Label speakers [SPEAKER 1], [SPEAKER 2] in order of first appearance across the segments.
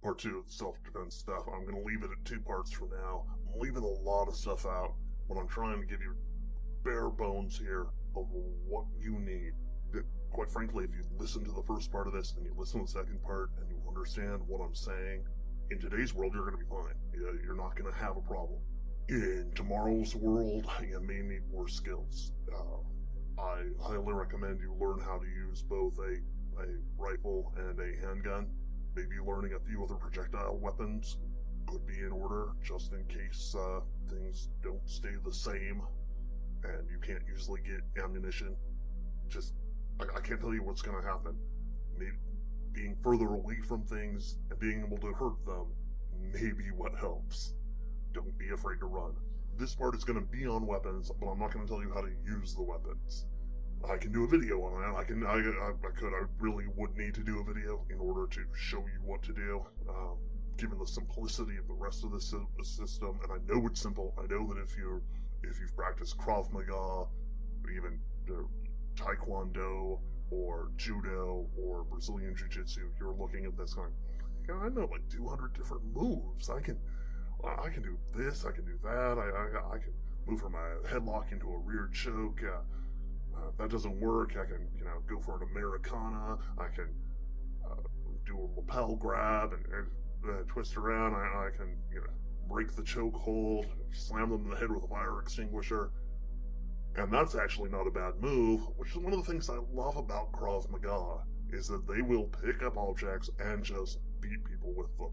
[SPEAKER 1] part two of the self-defense stuff. I'm going to leave it at 2 parts for now. I'm leaving a lot of stuff out, but I'm trying to give you bare bones here of what you need. Quite frankly, if you listen to the first part of this and you listen to the second part and you understand what I'm saying, in today's world you're going to be fine. You're not going to have a problem. In tomorrow's world, you may need more skills. I highly recommend you learn how to use both a rifle and a handgun. Maybe learning a few other projectile weapons could be in order, just in case things don't stay the same and you can't easily get ammunition. I can't tell you what's going to happen. Maybe being further away from things and being able to hurt them may be what helps. Don't be afraid to run. This part is going to be on weapons, but I'm not going to tell you how to use the weapons. I can do a video on that. I really would need to do a video in order to show you what to do, given the simplicity of the rest of the system. And I know it's simple. I know that if you've practiced Krav Maga, or even Taekwondo, or Judo, or Brazilian Jiu-Jitsu, you're looking at this going, I know like 200 different moves. I can do this, I can do that, I can move from a headlock into a rear choke. If that doesn't work, I can, go for an Americana, I can do a lapel grab and twist around, I can, break the chokehold, slam them in the head with a fire extinguisher. And that's actually not a bad move, which is one of the things I love about Krav Maga, is that they will pick up objects and just beat people with them.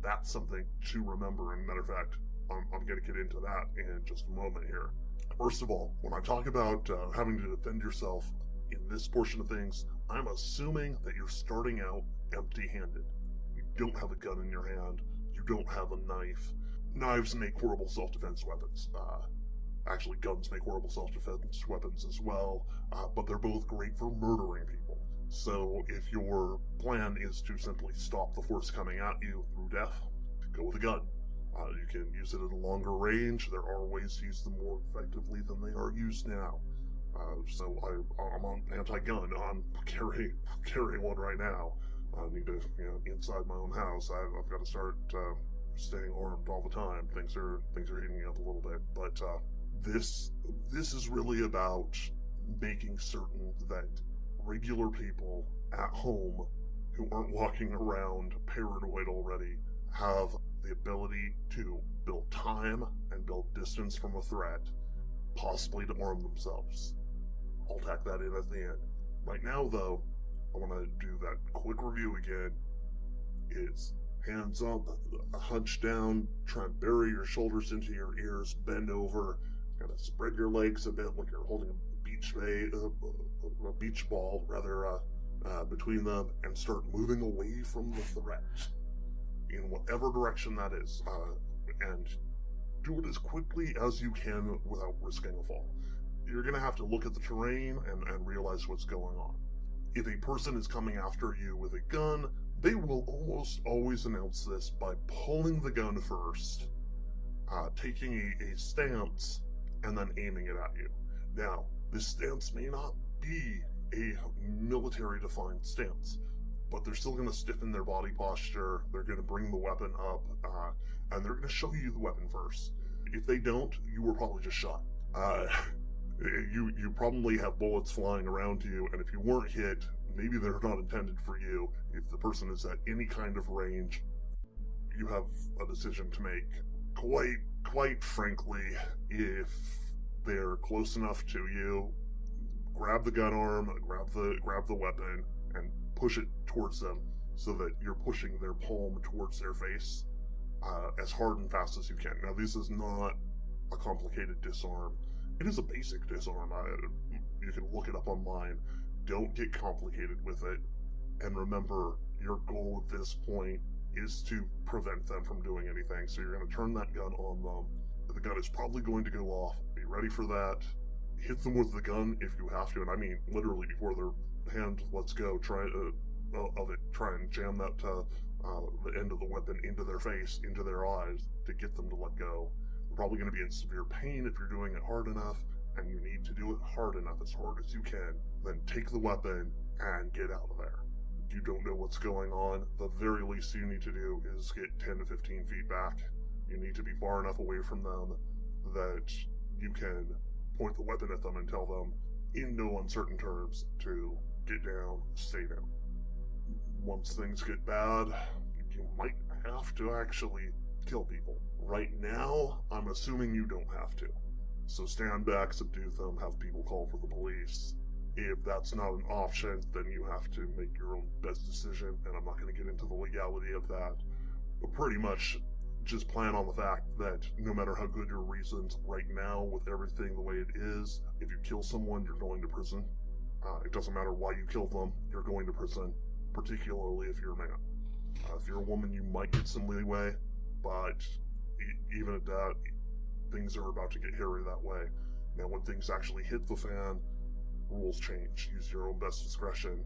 [SPEAKER 1] That's something to remember, and matter of fact, I'm going to get into that in just a moment here. First of all, when I talk about having to defend yourself in this portion of things, I'm assuming that you're starting out empty-handed. You don't have a gun in your hand, you don't have a knife. Knives make horrible self-defense weapons. Actually, guns make horrible self-defense weapons as well, but they're both great for murdering people. So if your plan is to simply stop the force coming at you through death, go with a gun. You can use it at a longer range. There are ways to use them more effectively than they are used now. So I'm on anti-gun. I'm carrying one right now. I need to, inside my own house, I've got to start staying armed all the time. Things are heating me up a little bit, but this is really about making certain that regular people at home who aren't walking around paranoid already have the ability to build time and build distance from a threat, possibly to arm themselves. I'll tack that in at the end. Right now, though, I want to do that quick review again. It's hands up, hunch down, try and bury your shoulders into your ears, bend over, kind of spread your legs a bit like you're holding a beach ball, between them, and start moving away from the threat in whatever direction that is, and do it as quickly as you can without risking a fall. You're going to have to look at the terrain and realize what's going on. If a person is coming after you with a gun, they will almost always announce this by pulling the gun first, taking a stance, and then aiming it at you. Now, this stance may not be a military-defined stance, but they're still going to stiffen their body posture, they're going to bring the weapon up, and they're going to show you the weapon first. If they don't, you were probably just shot. You probably have bullets flying around you, and if you weren't hit, maybe they're not intended for you. If the person is at any kind of range, you have a decision to make. Quite frankly, if they're close enough to you, grab the gun arm, grab the weapon, and push it towards them so that you're pushing their palm towards their face as hard and fast as you can. Now, this is not a complicated disarm. It is a basic disarm. You can look it up online. Don't get complicated with it. And remember, your goal at this point is to prevent them from doing anything. So you're going to turn that gun on them. The gun is probably going to go off. Be ready for that. Hit them with the gun if you have to. And I mean, literally, before their hand lets go, try and jam that the end of the weapon into their face, into their eyes, to get them to let go. They're probably going to be in severe pain if you're doing it hard enough, and you need to do it hard enough, as hard as you can. Then take the weapon and get out of there. you don't know what's going on, the very least you need to do is get 10 to 15 feet back. You need to be far enough away from them that you can point the weapon at them and tell them, in no uncertain terms, to get down, stay down. Once things get bad, you might have to actually kill people. Right now, I'm assuming you don't have to. So stand back, subdue them, have people call for the police. If that's not an option, then you have to make your own best decision, and I'm not going to get into the legality of that. But pretty much just plan on the fact that no matter how good your reasons right now, with everything the way it is, if you kill someone, you're going to prison. It doesn't matter why you killed them, you're going to prison, particularly if you're a man. If you're a woman, you might get some leeway, but even at that, things are about to get hairy that way. Now, when things actually hit the fan, rules change. Use your own best discretion.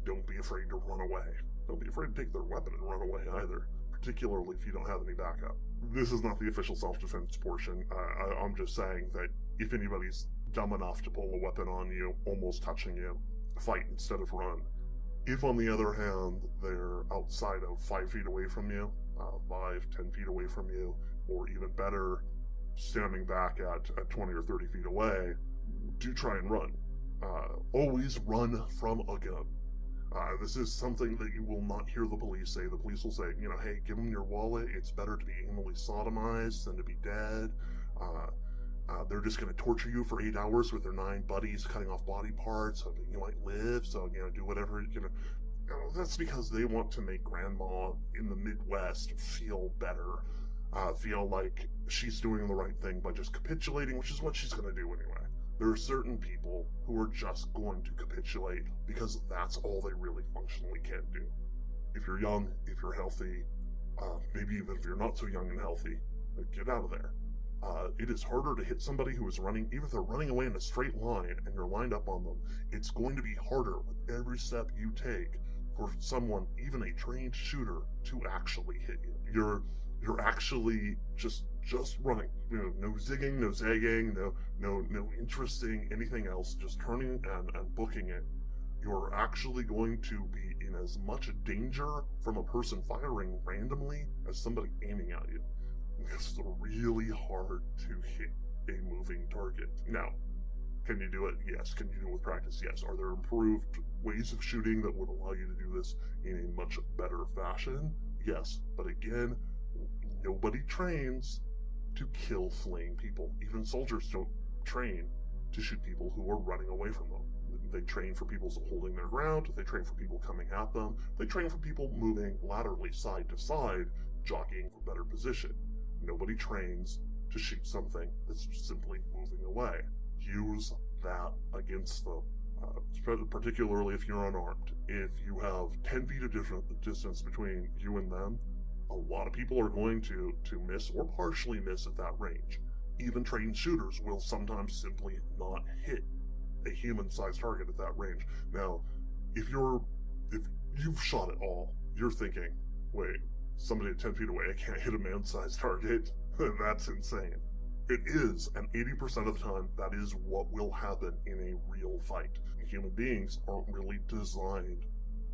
[SPEAKER 1] Don't be afraid to run away. Don't be afraid to take their weapon and run away either, particularly if you don't have any backup. This is not the official self-defense portion. I'm just saying that if anybody's dumb enough to pull a weapon on you, almost touching you, fight instead of run. If, on the other hand, they're outside of 5 feet away from you, 10 feet away from you, or even better, standing back at 20 or 30 feet away, do try and run. Always run from a gun. This is something that you will not hear the police say. The police will say, hey, give them your wallet. It's better to be anally sodomized than to be dead. They're just going to torture you for 8 hours with their 9 buddies cutting off body parts, hoping you might live. So, do whatever, that's because they want to make grandma in the Midwest feel better. Feel like she's doing the right thing by just capitulating, which is what she's going to do anyway. There are certain people who are just going to capitulate because that's all they really functionally can do. If you're young, if you're healthy, maybe even if you're not so young and healthy, get out of there. It is harder to hit somebody who is running, even if they're running away in a straight line and you're lined up on them. It's going to be harder with every step you take for someone, even a trained shooter, to actually hit you. You're actually just running. No zigging, no zagging, no interesting anything else. Just turning and booking it. You're actually going to be in as much danger from a person firing randomly as somebody aiming at you. Because it's really hard to hit a moving target. Now, can you do it? Yes. Can you do it with practice? Yes. Are there improved ways of shooting that would allow you to do this in a much better fashion? Yes. But again, nobody trains to kill fleeing people. Even soldiers don't train to shoot people who are running away from them. They train for people holding their ground. They train for people coming at them. They train for people moving laterally side to side, jockeying for better position. Nobody trains to shoot something that's simply moving away. Use that against them, particularly if you're unarmed. If you have 10 feet of distance between you and them, a lot of people are going to miss or partially miss at that range. Even trained shooters will sometimes simply not hit a human-sized target at that range. Now, if you've shot it all, you're thinking, wait, somebody at 10 feet away, I can't hit a man-sized target? That's insane. It is, and 80% of the time, that is what will happen in a real fight. Human beings aren't really designed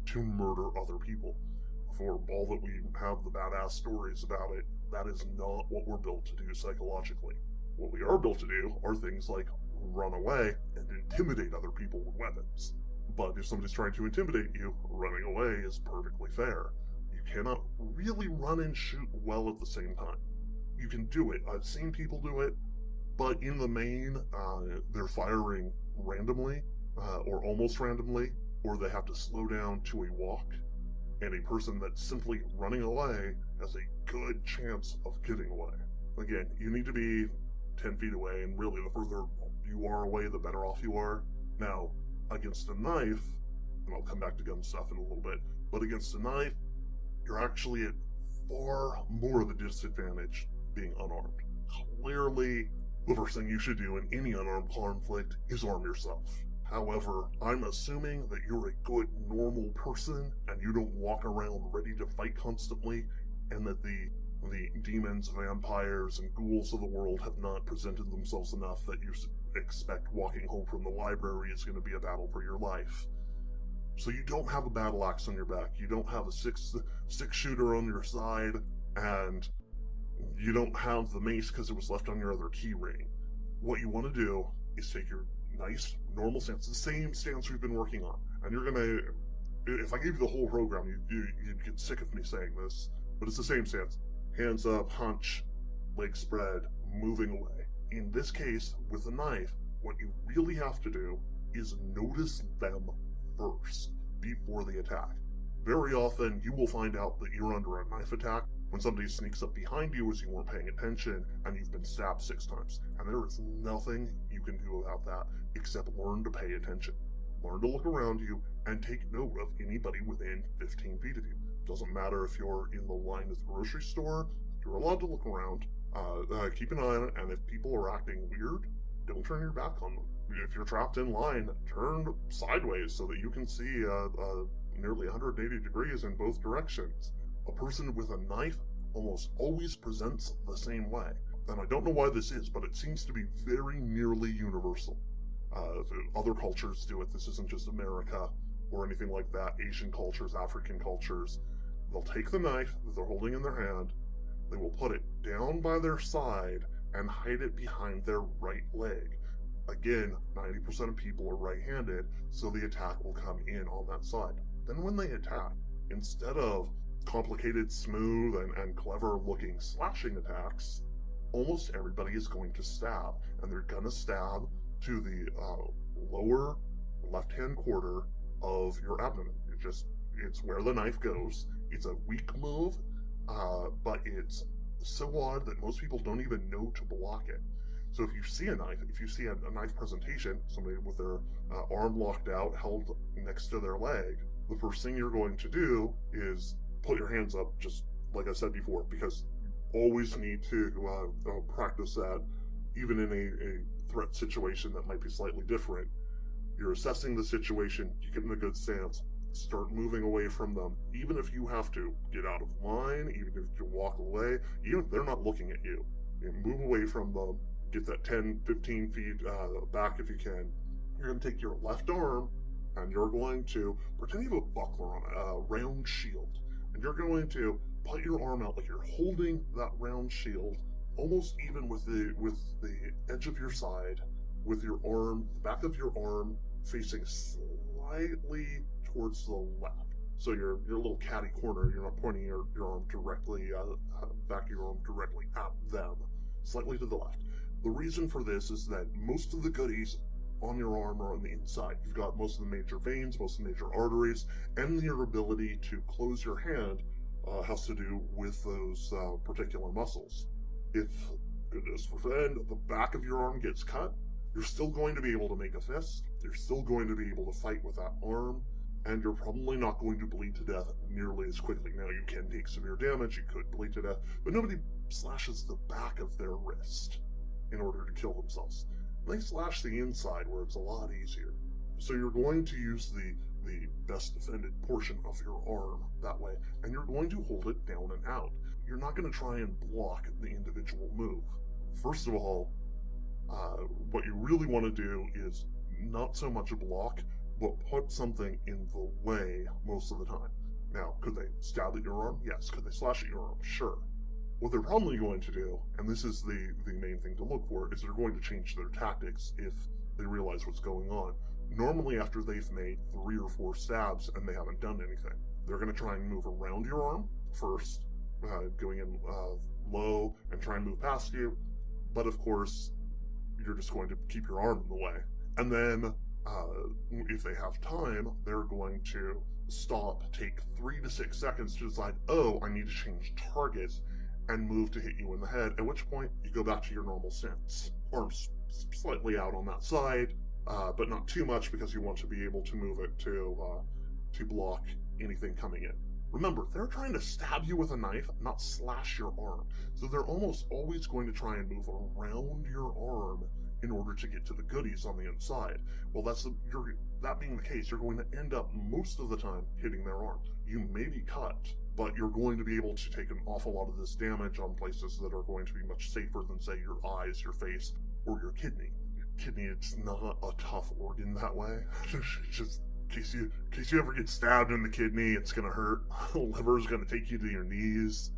[SPEAKER 1] to murder other people. For all that we have the badass stories about it, that is not what we're built to do psychologically. What we are built to do are things like run away and intimidate other people with weapons. But if somebody's trying to intimidate you, running away is perfectly fair. You cannot really run and shoot well at the same time. You can do it. I've seen people do it, but in the main, they're firing randomly, or almost randomly, or they have to slow down to a walk, and a person that's simply running away has a good chance of getting away. Again, you need to be 10 feet away, and really the further you are away, the better off you are. Now, against a knife, and I'll come back to gun stuff in a little bit, but against a knife, you're actually at far more of a disadvantage being unarmed. Clearly, the first thing you should do in any unarmed conflict is arm yourself. However, I'm assuming that you're a good, normal person, and you don't walk around ready to fight constantly, and that the demons, vampires, and ghouls of the world have not presented themselves enough that you expect walking home from the library is going to be a battle for your life. So you don't have a battle axe on your back, you don't have a six shooter on your side, and you don't have the mace because it was left on your other key ring. What you want to do is take your nice, normal stance, the same stance we've been working on, and you're gonna, if I gave you the whole program, you'd get sick of me saying this, but it's the same stance. Hands up, hunch, legs spread, moving away. In this case, with a knife, what you really have to do is notice them first before they attack. Very often, you will find out that you're under a knife attack when somebody sneaks up behind you as you weren't paying attention and you've been stabbed 6 times. And there is nothing you can do about that except learn to pay attention. Learn to look around you and take note of anybody within 15 feet of you. Doesn't matter if you're in the line at the grocery store, you're allowed to look around. Keep an eye on it, and if people are acting weird, don't turn your back on them. If you're trapped in line, turn sideways so that you can see nearly 180 degrees in both directions. A person with a knife almost always presents the same way. And I don't know why this is, but it seems to be very nearly universal. Other cultures do it. This isn't just America or anything like that. Asian cultures, African cultures. They'll take the knife that they're holding in their hand, they will put it down by their side and hide it behind their right leg. Again, 90% of people are right-handed, so the attack will come in on that side. Then when they attack, instead of complicated, smooth, and clever-looking slashing attacks, almost everybody is going to stab, and they're going to stab to the lower left-hand quarter of your abdomen. It's where the knife goes. It's a weak move, but it's so odd that most people don't even know to block it. So if you see a knife, if you see a knife presentation, somebody with their arm locked out, held next to their leg, the first thing you're going to do is put your hands up, just like I said before, because you always need to practice that, even in a threat situation that might be slightly different. You're assessing the situation, you get in a good stance, start moving away from them, even if you have to get out of line, even if you walk away, even if they're not looking at you. You move away from them, get that 10, 15 feet back if you can. You're going to take your left arm and you're going to pretend you have a buckler on it, a round shield, and you're going to put your arm out like you're holding that round shield, almost even with the edge of your side, with your arm, the back of your arm facing slightly towards the left. So your little catty corner, you're not pointing your arm directly, back of your arm directly at them, slightly to the left. The reason for this is that most of the goodies on your arm are on the inside. You've got most of the major veins, most of the major arteries, and your ability to close your hand has to do with those particular muscles. If, goodness forbid, the back of your arm gets cut, you're still going to be able to make a fist, you're still going to be able to fight with that arm, and you're probably not going to bleed to death nearly as quickly. Now, you can take severe damage, you could bleed to death, but nobody slashes the back of their wrist in order to kill themselves. They slash the inside where it's a lot easier. So you're going to use the best defended portion of your arm that way, and you're going to hold it down and out. You're not going to try and block the individual move. First of all, what you really want to do is not so much block, but put something in the way most of the time. Now, could they stab at your arm? Yes. Could they slash at your arm? Sure. What they're probably going to do, and this is the main thing to look for, is they're going to change their tactics if they realize what's going on. Normally, after they've made 3 or 4 stabs and they haven't done anything, they're going to try and move around your arm first, going in low and try and move past you. But of course, you're just going to keep your arm in the way. And then, if they have time, they're going to stop, take 3 to 6 seconds to decide, oh, I need to change targets, and move to hit you in the head, at which point you go back to your normal stance. Arms slightly out on that side, but not too much because you want to be able to move it to block anything coming in. Remember, they're trying to stab you with a knife, not slash your arm. So they're almost always going to try and move around your arm in order to get to the goodies on the inside. Well, that being the case, you're going to end up most of the time hitting their arm. You may be cut, but you're going to be able to take an awful lot of this damage on places that are going to be much safer than, say, your eyes, your face, or your kidney. Your kidney, it's not a tough organ that way. in case you ever get stabbed in the kidney, it's gonna hurt. Liver's gonna take you to your knees.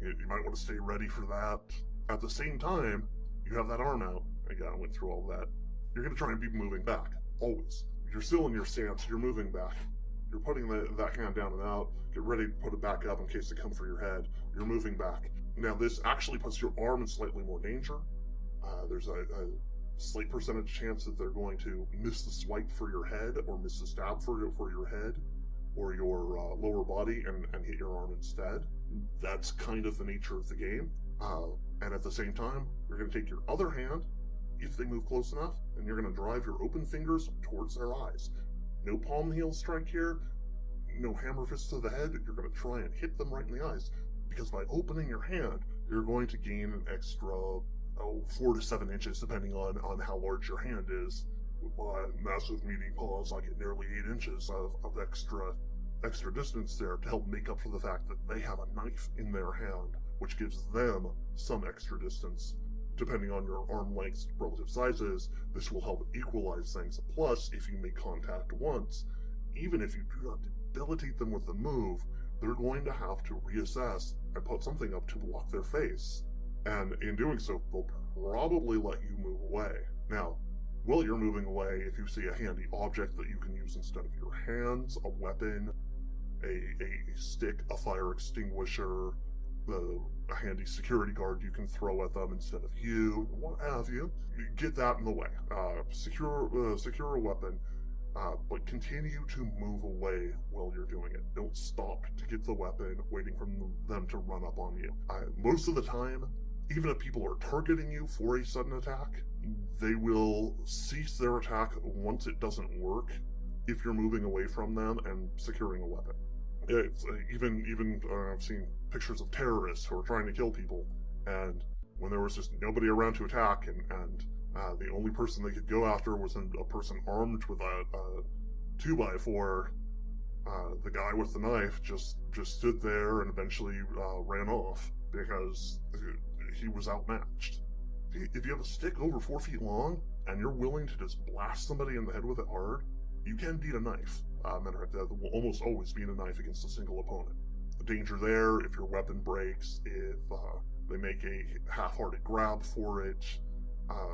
[SPEAKER 1] You might want to stay ready for that. At the same time, you have that arm out. Again, I went through all that. You're gonna try and be moving back, always. You're still in your stance, you're moving back. You're putting that hand down and out, get ready to put it back up in case they come for your head. You're moving back. Now, this actually puts your arm in slightly more danger. There's a slight percentage chance that they're going to miss the swipe for your head, or miss the stab for your head, or your lower body, and hit your arm instead. That's kind of the nature of the game. And at the same time, you're going to take your other hand, if they move close enough, and you're going to drive your open fingers towards their eyes. No palm heel strike here, no hammer fist to the head. You're going to try and hit them right in the eyes, because by opening your hand, you're going to gain an extra 4 to 7 inches, depending on how large your hand is. With my massive meaty paws, I get nearly 8 inches of extra distance there to help make up for the fact that they have a knife in their hand, which gives them some extra distance. Depending on your arm length's relative sizes, this will help equalize things. Plus, if you make contact once, even if you do not debilitate them with the move, they're going to have to reassess and put something up to block their face. And in doing so, they'll probably let you move away. Now, while you're moving away, if you see a handy object that you can use instead of your hands, a weapon, a stick, a fire extinguisher, a handy security guard you can throw at them instead of you, what have you, get that in the way. Secure a weapon, but continue to move away while you're doing it. Don't stop to get the weapon, waiting for them to run up on you. Most of the time, even if people are targeting you for a sudden attack, they will cease their attack once it doesn't work if you're moving away from them and securing a weapon. It's, even I've seen pictures of terrorists who are trying to kill people, and when there was just nobody around to attack, and the only person they could go after was a person armed with a 2x4, the guy with the knife just stood there and eventually ran off because he was outmatched. If you have a stick over 4 feet long and you're willing to just blast somebody in the head with it hard, you can beat a knife. Matter of fact, that will almost always beat a knife against a single opponent. The danger there, if your weapon breaks, if they make a half-hearted grab for it,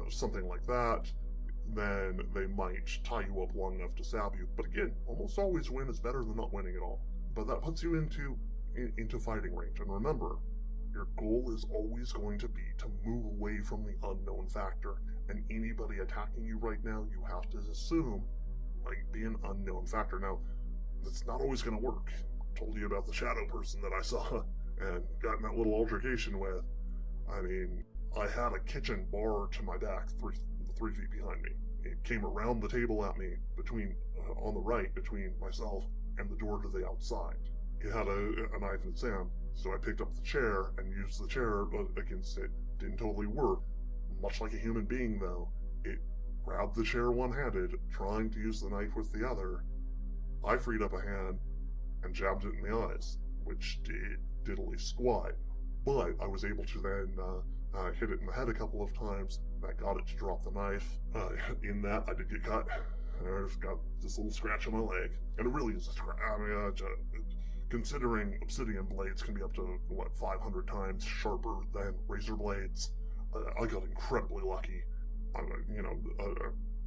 [SPEAKER 1] something like that, then they might tie you up long enough to stab you. But again, almost always win is better than not winning at all. But that puts you into fighting range. And remember, your goal is always going to be to move away from the unknown factor. And anybody attacking you right now, you have to assume might be an unknown factor. Now, that's not always going to work. I told you about the shadow person that I saw and got in that little altercation with. I mean, I had a kitchen bar to my back, three feet behind me. It came around the table at me on the right, between myself and the door to the outside. It had a knife in its hand, so I picked up the chair and used the chair against it. Didn't totally work. Much like a human being, though, it grabbed the chair one-handed, trying to use the knife with the other. I freed up a hand and jabbed it in the eyes, which did diddly squat. But I was able to then hit it in the head a couple of times. That got it to drop the knife. In that, I did get cut. I just got this little scratch on my leg. And it really is a scratch. I mean, considering obsidian blades can be up to, 500 times sharper than razor blades, I got incredibly lucky.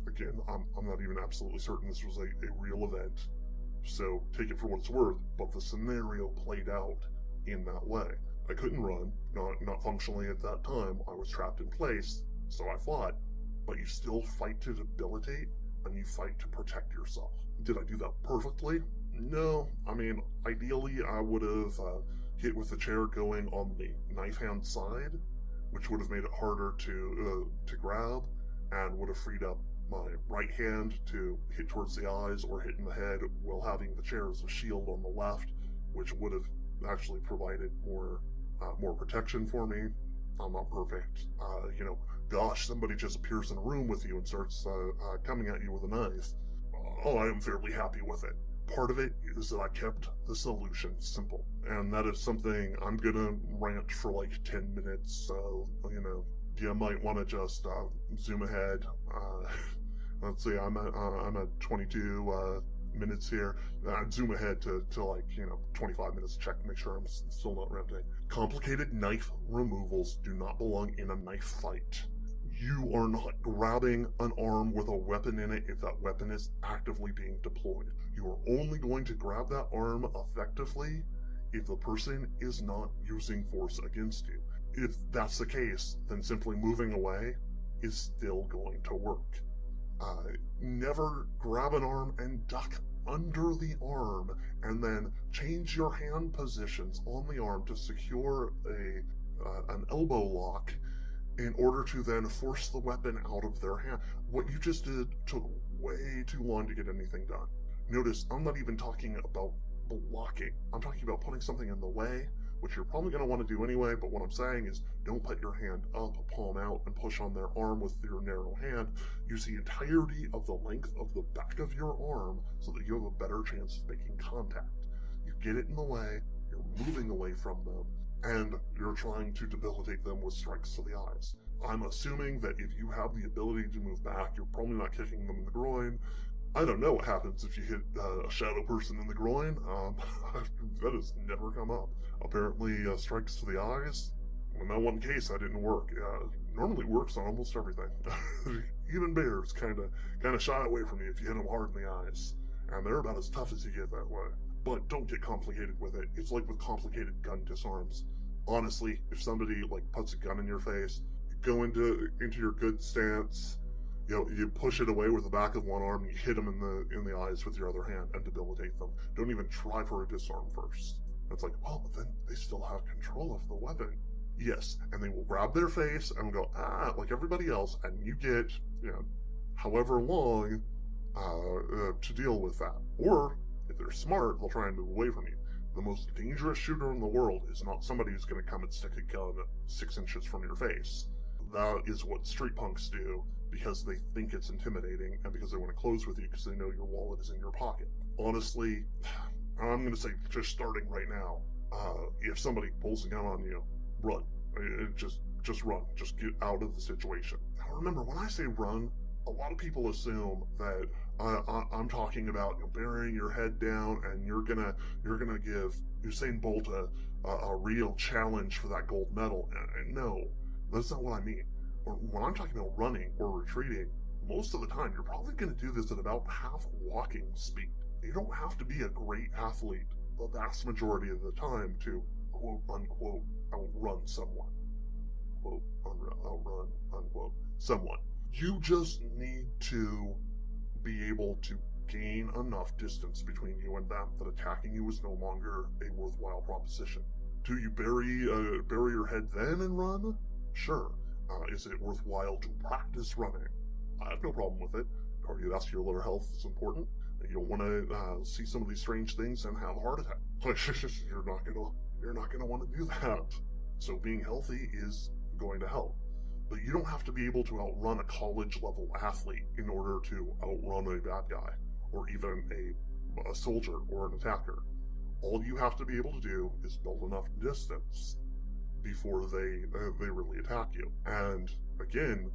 [SPEAKER 1] Again, I'm not even absolutely certain this was a real event, so take it for what it's worth, but the scenario played out in that way. I couldn't run, not functionally at that time. I was trapped in place, so I fought, but you still fight to debilitate, and you fight to protect yourself. Did I do that perfectly? No. I mean, ideally, I would have hit with the chair going on the knife hand side, which would have made it harder to grab, and would have freed up my right hand to hit towards the eyes or hit in the head, while having the chair as a shield on the left, which would have actually provided more protection for me. I'm not perfect. Gosh, somebody just appears in a room with you and starts coming at you with a knife. I am fairly happy with it. Part of it is that I kept the solution simple, and that is something I'm gonna rant for like 10 minutes, so, you might want to just zoom ahead. Let's see, I'm at 22 minutes here. I'd zoom ahead to like, 25 minutes to check to make sure I'm still not ranting. Complicated knife removals do not belong in a knife fight. You are not grabbing an arm with a weapon in it if that weapon is actively being deployed. You are only going to grab that arm effectively if the person is not using force against you. If that's the case, then simply moving away is still going to work. Never grab an arm and duck under the arm and then change your hand positions on the arm to secure an elbow lock in order to then force the weapon out of their hand. What you just did took way too long to get anything done. Notice, I'm not even talking about blocking. I'm talking about putting something in the way, which you're probably going to want to do anyway, but what I'm saying is don't put your hand up, palm out, and push on their arm with your narrow hand. Use the entirety of the length of the back of your arm so that you have a better chance of making contact. You get it in the way, you're moving away from them, and you're trying to debilitate them with strikes to the eyes. I'm assuming that if you have the ability to move back, you're probably not kicking them in the groin. I don't know what happens if you hit a shadow person in the groin. That has never come up. Apparently, strikes to the eyes. In that one case, that didn't work. Normally works on almost everything. Even bears kind of shy away from you if you hit them hard in the eyes. And they're about as tough as you get that way. But don't get complicated with it. It's like with complicated gun disarms. Honestly, if somebody puts a gun in your face, you go into your good stance. You push it away with the back of one arm, and you hit them in the eyes with your other hand and debilitate them. Don't even try for a disarm first. It's like, well, but then they still have control of the weapon. Yes, and they will grab their face and go, like everybody else, and you get, however long to deal with that. Or, if they're smart, they'll try and move away from you. The most dangerous shooter in the world is not somebody who's going to come and stick a gun 6 inches from your face. That is what street punks do, because they think it's intimidating, and because they want to close with you because they know your wallet is in your pocket. Honestly, I'm going to say, just starting right now, if somebody pulls a gun on you, run. Just run. Just get out of the situation. Now remember, when I say run, a lot of people assume that I'm talking about burying your head down and you're gonna give Usain Bolt a real challenge for that gold medal. And no, that's not what I mean. When I'm talking about running or retreating, most of the time you're probably going to do this at about half walking speed. You don't have to be a great athlete the vast majority of the time to quote unquote outrun someone. Quote outrun unquote someone. You just need to be able to gain enough distance between you and them that attacking you is no longer a worthwhile proposition. Do you bury your head then and run? Sure. Is it worthwhile to practice running? I have no problem with it. Cardiovascular health is important. You don't want to see some of these strange things and have a heart attack. You're not gonna want to do that. So being healthy is going to help. But you don't have to be able to outrun a college-level athlete in order to outrun a bad guy, or even a soldier or an attacker. All you have to be able to do is build enough distance before they really attack you. And again,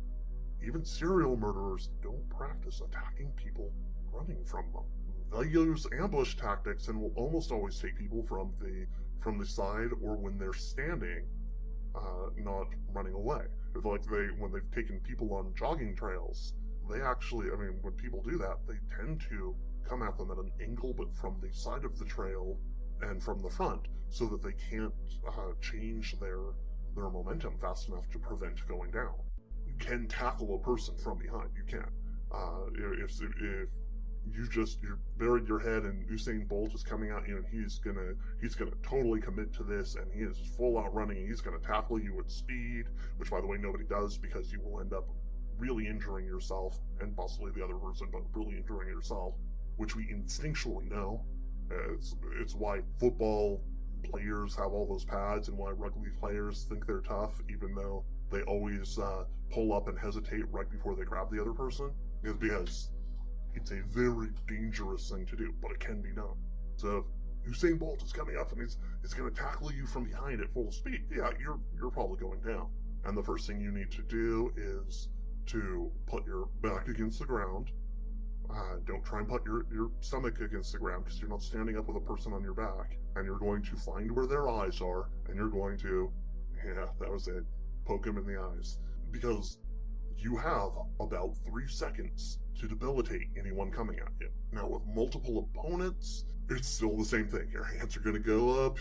[SPEAKER 1] even serial murderers don't practice attacking people running from them. They'll use ambush tactics and will almost always take people from the side or when they're standing, not running away. When they've taken people on jogging trails, they actually, when people do that, they tend to come at them at an angle, but from the side of the trail and from the front, so that they can't change their momentum fast enough to prevent going down. You can tackle a person from behind. You can. If you buried your head and Usain Bolt is coming at you and he's gonna totally commit to this and he is full out running and he's gonna tackle you at speed, which by the way nobody does because you will end up really injuring yourself and possibly the other person, but really injuring yourself, which we instinctually know. It's why football players have all those pads and why rugby players think they're tough, even though they always pull up and hesitate right before they grab the other person, is because it's a very dangerous thing to do, but it can be done. So if Usain Bolt is coming up and he's going to tackle you from behind at full speed, yeah, you're probably going down. And the first thing you need to do is to put your back against the ground, Don't try and put your stomach against the ground, because you're not standing up with a person on your back. And you're going to find where their eyes are, and you're going to, yeah, that was it, poke them in the eyes. Because you have about 3 seconds to debilitate anyone coming at you. Now, with multiple opponents, it's still the same thing. Your hands are going to go up,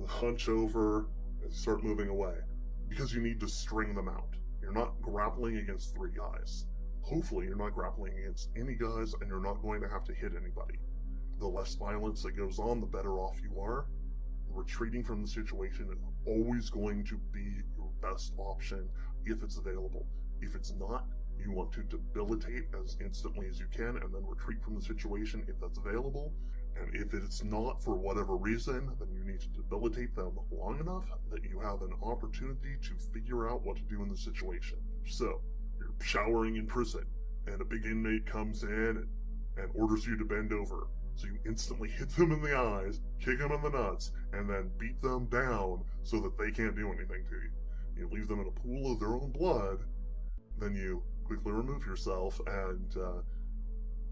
[SPEAKER 1] hunch over, and start moving away. Because you need to string them out. You're not grappling against 3 guys. Hopefully you're not grappling against any guys, and you're not going to have to hit anybody. The less violence that goes on, the better off you are. Retreating from the situation is always going to be your best option if it's available. If it's not, you want to debilitate as instantly as you can and then retreat from the situation if that's available. And if it's not for whatever reason, then you need to debilitate them long enough that you have an opportunity to figure out what to do in the situation. So, you're showering in prison, and a big inmate comes in and orders you to bend over. So you instantly hit them in the eyes, kick them in the nuts, and then beat them down so that they can't do anything to you. You leave them in a pool of their own blood, then you quickly remove yourself and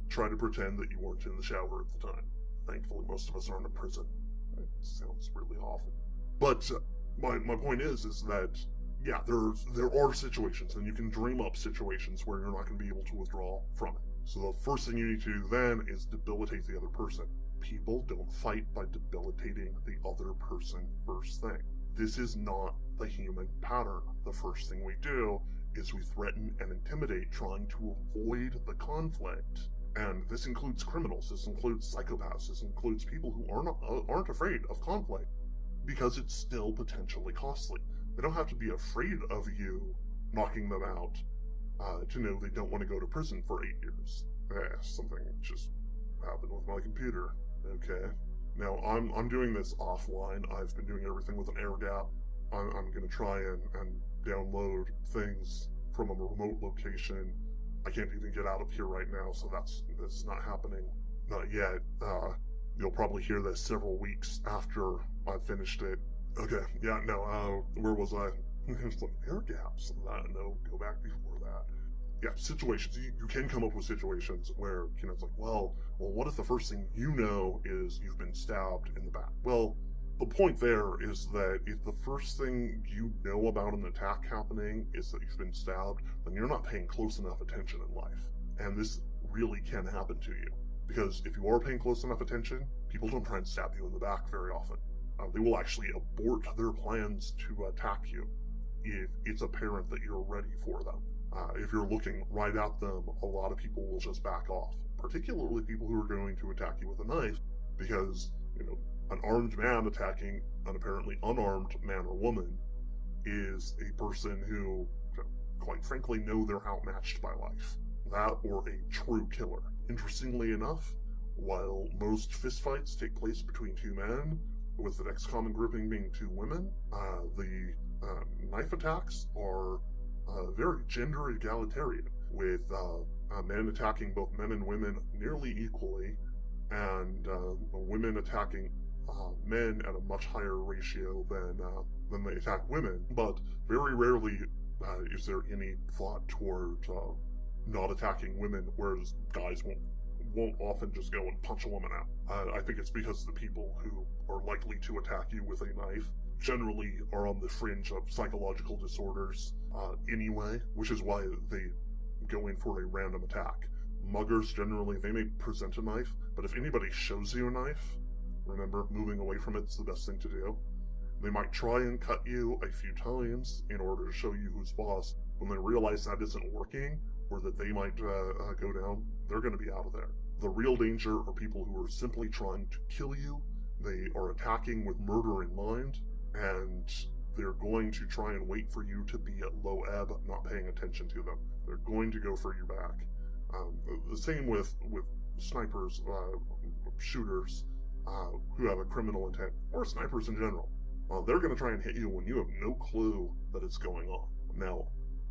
[SPEAKER 1] try to pretend that you weren't in the shower at the time. Thankfully, most of us aren't in prison. It sounds really awful. But my point is that, yeah, there are situations, and you can dream up situations where you're not going to be able to withdraw from it. So the first thing you need to do then is debilitate the other person. People don't fight by debilitating the other person first thing. This is not the human pattern. The first thing we do is we threaten and intimidate, trying to avoid the conflict. And this includes criminals, this includes psychopaths, this includes people who aren't afraid of conflict, because it's still potentially costly. They don't have to be afraid of you knocking them out to know they don't want to go to prison for 8 years. Something just happened with my computer. Okay. Now, I'm doing this offline. I've been doing everything with an air gap. I'm going to try and download things from a remote location. I can't even get out of here right now, so that's not happening. Not yet. You'll probably hear this several weeks after I've finished it. Okay, yeah, no, where was I? There's like air gaps. No, go back before that. Yeah, situations. You can come up with situations where, it's like, well, what if the first thing you know is you've been stabbed in the back? Well, the point there is that if the first thing you know about an attack happening is that you've been stabbed, then you're not paying close enough attention in life. And this really can happen to you. Because if you are paying close enough attention, people don't try and stab you in the back very often. They will actually abort their plans to attack you if it's apparent that you're ready for them. If you're looking right at them, a lot of people will just back off, particularly people who are going to attack you with a knife, because, an armed man attacking an apparently unarmed man or woman is a person who, quite frankly, know they're outmatched by life. That or a true killer. Interestingly enough, while most fistfights take place between 2 men, with the next common grouping being 2 women, the knife attacks are very gender egalitarian, with men attacking both men and women nearly equally, and women attacking men at a much higher ratio than they attack women. But very rarely is there any thought toward not attacking women, whereas guys won't often just go and punch a woman out. I think it's because the people who are likely to attack you with a knife generally are on the fringe of psychological disorders anyway, which is why they go in for a random attack. Muggers generally, they may present a knife, but if anybody shows you a knife, remember, moving away from it's the best thing to do. They might try and cut you a few times in order to show you who's boss. When they realize that isn't working, or that they might go down, they're going to be out of there. The real danger are people who are simply trying to kill you. They are attacking with murder in mind, and they're going to try and wait for you to be at low ebb, not paying attention to them. They're going to go for your back. The same with snipers, shooters, who have a criminal intent, or snipers in general. They're going to try and hit you when you have no clue that it's going on. Now,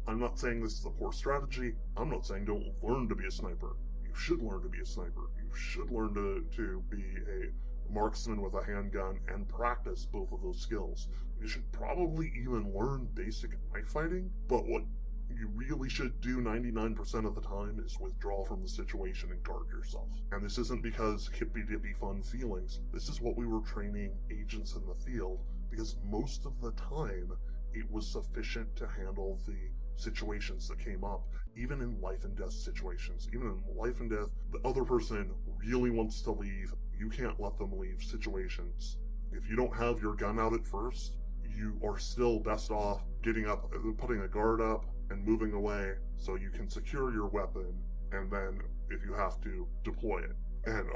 [SPEAKER 1] I'm not saying this is a poor strategy. I'm not saying don't learn to be a sniper. You should learn to be a sniper. You should learn to be a marksman with a handgun and practice both of those skills. You should probably even learn basic knife fighting, but what you really should do 99% of the time is withdraw from the situation and guard yourself. And this isn't because hippy-dippy fun feelings. This is what we were training agents in the field, because most of the time it was sufficient to handle the situations that came up, even in life and death situations. Even in life and death, the other person really wants to leave. You can't let them leave situations. If you don't have your gun out at first, you are still best off getting up, putting a guard up, and moving away so you can secure your weapon, and then, if you have to, deploy it. And,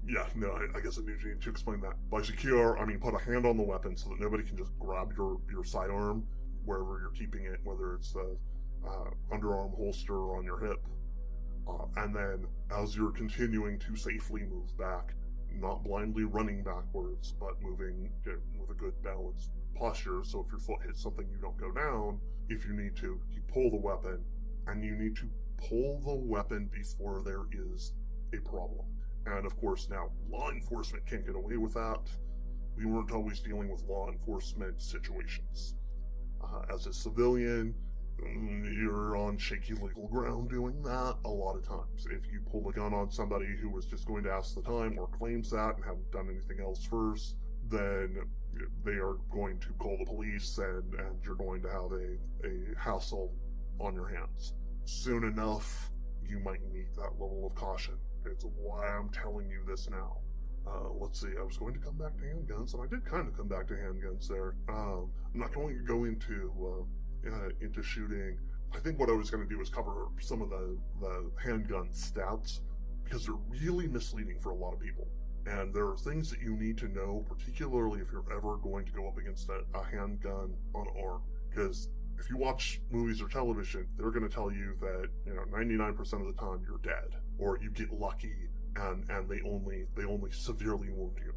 [SPEAKER 1] I guess I need to explain that. By secure, I mean put a hand on the weapon so that nobody can just grab your sidearm wherever you're keeping it, whether it's the underarm holster or on your hip. And then, as you're continuing to safely move back, not blindly running backwards, but moving with a good balanced posture, so if your foot hits something, you don't go down. If you need to, you pull the weapon, and you need to pull the weapon before there is a problem. And of course, now, law enforcement can't get away with that. We weren't always dealing with law enforcement situations. As a civilian, you're on shaky legal ground doing that a lot of times. If you pull a gun on somebody who was just going to ask the time or claims that and haven't done anything else first, then they are going to call the police, and you're going to have a hassle on your hands. Soon enough, you might need that level of caution. It's why I'm telling you this now. Let's see, I was going to come back to handguns, and I did kind of come back to handguns there. I'm not going to go into shooting. I think what I was going to do is cover some of the handgun stats, because they're really misleading for a lot of people. And there are things that you need to know, particularly if you're ever going to go up against a handgun unarmed. Because if you watch movies or television, they're going to tell you that 99% of the time you're dead, or you get lucky and they only severely wound you.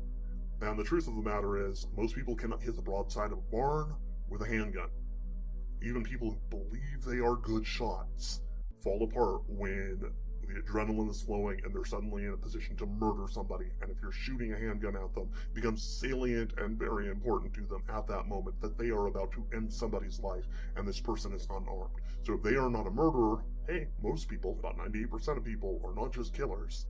[SPEAKER 1] And the truth of the matter is, most people cannot hit the broadside of a barn with a handgun. Even people who believe they are good shots fall apart when the adrenaline is flowing and they're suddenly in a position to murder somebody. And if you're shooting a handgun at them, it becomes salient and very important to them at that moment that they are about to end somebody's life, and this person is unarmed. So if they are not a murderer, hey, most people, about 98% of people, are not just killers.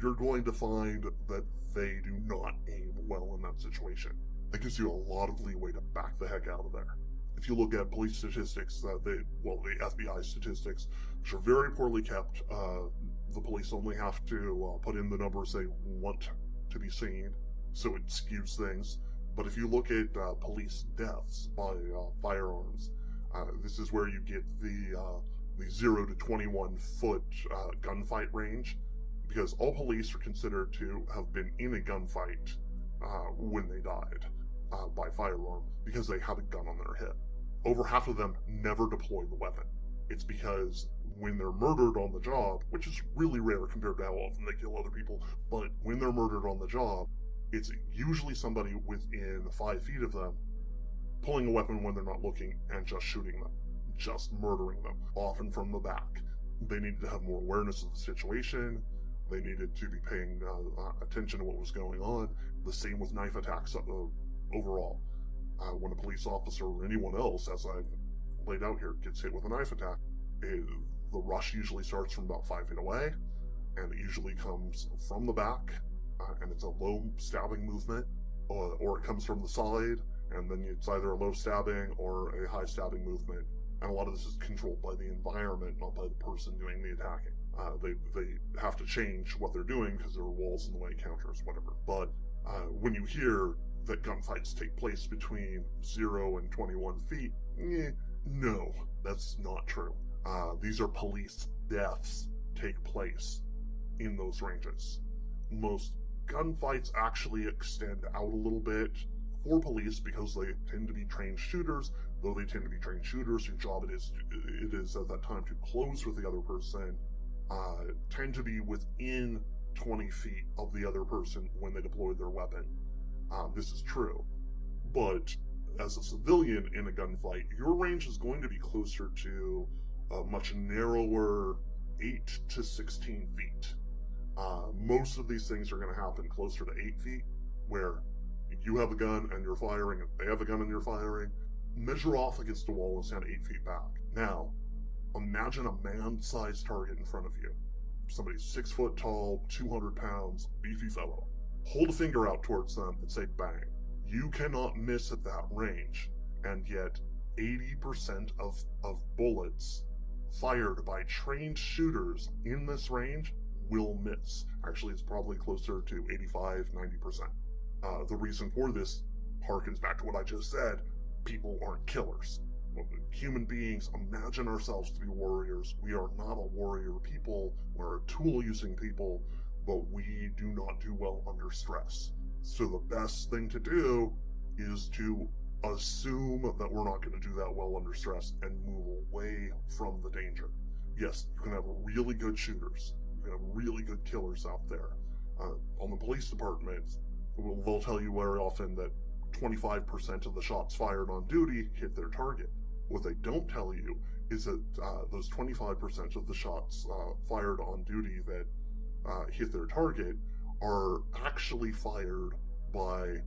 [SPEAKER 1] You're going to find that they do not aim well in that situation. That gives you a lot of leeway to back the heck out of there. If you look at police statistics, the FBI statistics, which are very poorly kept, the police only have to put in the numbers they want to be seen, so it skews things. But if you look at police deaths by firearms, this is where you get the 0 to 21 foot gunfight range, because all police are considered to have been in a gunfight when they died by firearm, because they have a gun on their hip. Over half of them never deploy the weapon. It's because when they're murdered on the job, which is really rare compared to how often they kill other people, but when they're murdered on the job, it's usually somebody within 5 feet of them pulling a weapon when they're not looking and just shooting them, just murdering them, often from the back. They needed to have more awareness of the situation. They needed to be paying attention to what was going on. The same with knife attacks overall. When a police officer or anyone else, as I've laid out here, gets hit with a knife attack, the rush usually starts from about 5 feet away, and it usually comes from the back, and it's a low stabbing movement, or it comes from the side, and then it's either a low stabbing or a high stabbing movement. And a lot of this is controlled by the environment, not by the person doing the attacking. They have to change what they're doing because there are walls in the way, counters, whatever. But when you hear that gunfights take place between 0 and 21 feet, no, that's not true. These are police deaths take place in those ranges. Most gunfights actually extend out a little bit for police because they tend to be trained shooters. Though they tend to be trained shooters, your job it is at that time to close with the other person, tend to be within 20 feet of the other person when they deploy their weapon. This is true. But as a civilian in a gunfight, your range is going to be closer to a much narrower 8 to 16 feet. Most of these things are going to happen closer to 8 feet, where you have a gun and you're firing, and they have a gun and you're firing. measure off against a wall and stand 8 feet back. Now, imagine a man-sized target in front of you. Somebody 6 foot tall, 200 pounds, beefy fellow. Hold a finger out towards them and say bang. You cannot miss at that range, and yet 80% of bullets fired by trained shooters in this range will miss. Actually, it's probably closer to 85-90%. The reason for this harkens back to what I just said. People aren't killers. Human beings imagine ourselves to be warriors. We are not a warrior people. We're a tool-using people, but we do not do well under stress. So the best thing to do is to assume that we're not going to do that well under stress and move away from the danger. Yes, you can have really good shooters. You can have really good killers out there. On the police department, they'll tell you very often that 25% of the shots fired on duty hit their target. What they don't tell you is that those 25% of the shots fired on duty that hit their target are actually fired by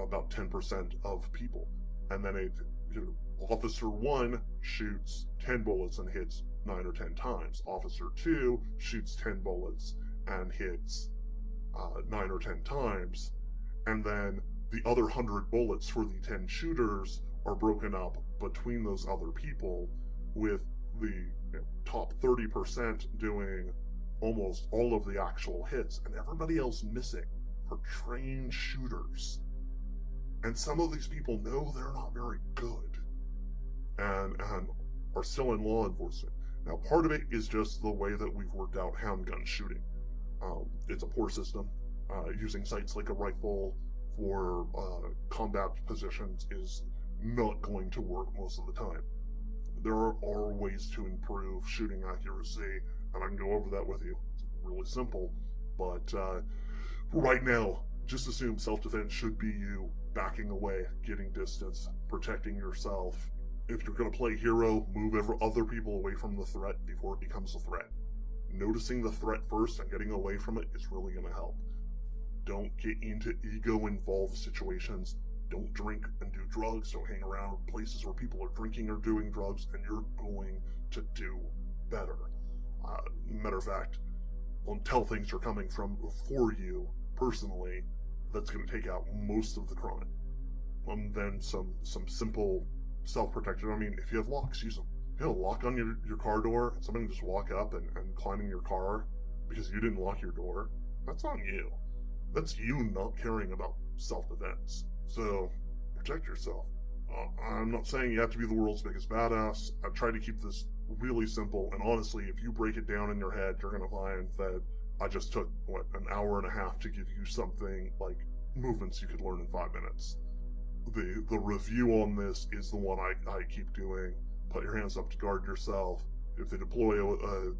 [SPEAKER 1] about 10% of people. And then Officer 1 shoots 10 bullets and hits 9 or 10 times. Officer 2 shoots 10 bullets and hits 9 or 10 times. And then the other 100 bullets for the 10 shooters are broken up between those other people, with the top 30% doing almost all of the actual hits and everybody else missing for trained shooters. And some of these people know they're not very good and are still in law enforcement. Now, part of it is just the way that we've worked out handgun shooting. It's a poor system. Using sights like a rifle for combat positions is not going to work most of the time. There are ways to improve shooting accuracy, and I can go over that with you. It's really simple, but right now, just assume self-defense should be you backing away, getting distance, protecting yourself. If you're going to play hero, move other people away from the threat before it becomes a threat. Noticing the threat first and getting away from it is really going to help. Don't get into ego-involved situations. Don't drink and do drugs. Don't hang around places where people are drinking or doing drugs, and you're going to do better. Matter of fact, until things are coming for you personally, that's going to take out most of the crime. And then some simple self-protection. I mean, if you have locks, use them. If you have a lock on your car door, and somebody just walk up and climb in your car because you didn't lock your door, that's on you. That's you not caring about self-defense. So, protect yourself. I'm not saying you have to be the world's biggest badass. I try to keep this really simple, and honestly, if you break it down in your head, you're going to find that I just took, an hour and a half to give you something like movements you could learn in 5 minutes. The review on this is the one I keep doing. Put your hands up to guard yourself. If they deploy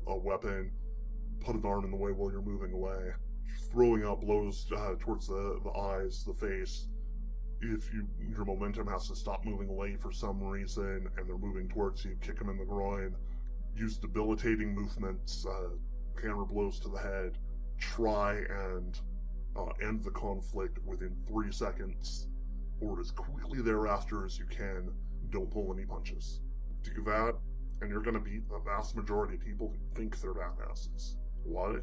[SPEAKER 1] a weapon, put an arm in the way while you're moving away. Throwing out blows towards the eyes, the face. If your momentum has to stop moving away for some reason and they're moving towards you, kick them in the groin. Use debilitating movements, hammer blows to the head. Try and end the conflict within 3 seconds or as quickly thereafter as you can. Don't pull any punches. Do that, and you're going to beat the vast majority of people who think they're badasses. Why?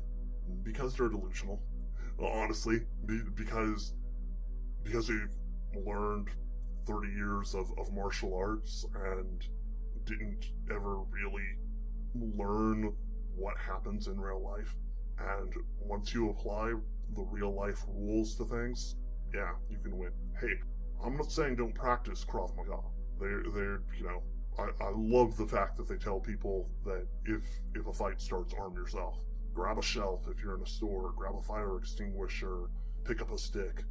[SPEAKER 1] Because they're delusional. Honestly, because they've learned 30 years of martial arts and didn't ever really learn what happens in real life. And once you apply the real life rules to things, yeah, you can win. Hey, I'm not saying don't practice Krav Maga. I love the fact that they tell people that if a fight starts, arm yourself. Grab a shelf if you're in a store, grab a fire extinguisher, pick up a stick.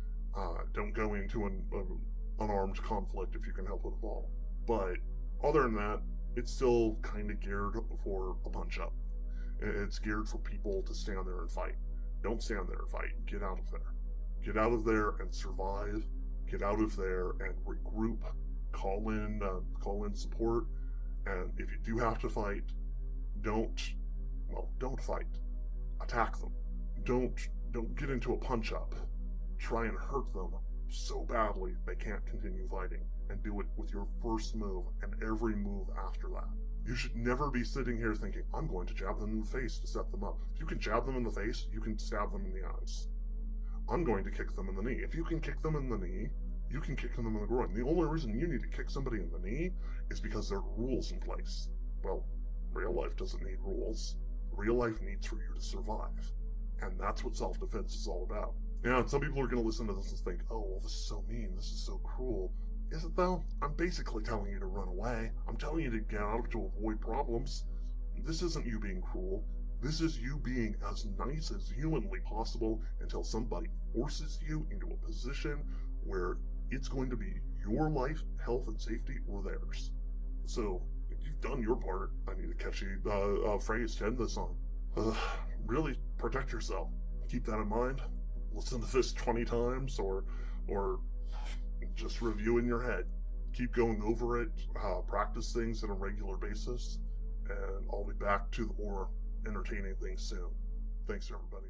[SPEAKER 1] Don't go into an unarmed conflict if you can help it at all. But other than that, it's still kind of geared for a punch-up. It's geared for people to stand there and fight. Don't stand there and fight. Get out of there. Get out of there and survive. Get out of there and regroup. Call in support. And if you do have to fight, don't fight. Attack them. Don't get into a punch-up. Try and hurt them so badly they can't continue fighting. and do it with your first move and every move after that. You should never be sitting here thinking, I'm going to jab them in the face to set them up. If you can jab them in the face, you can stab them in the eyes. I'm going to kick them in the knee. If you can kick them in the knee, you can kick them in the groin. The only reason you need to kick somebody in the knee is because there are rules in place. Well, real life doesn't need rules. Real life needs for you to survive. And that's what self-defense is all about. Yeah, some people are going to listen to this and think, oh, well, this is so mean, this is so cruel. Is it though? I'm basically telling you to run away. I'm telling you to get out to avoid problems. This isn't you being cruel. This is you being as nice as humanly possible until somebody forces you into a position where it's going to be your life, health, and safety or theirs. So, if you've done your part, I need a catchy phrase to end this on. Really protect yourself. Keep that in mind. Listen to this 20 times or just review in your head. Keep going over it, practice things on a regular basis, and I'll be back to the more entertaining things soon. Thanks, everybody.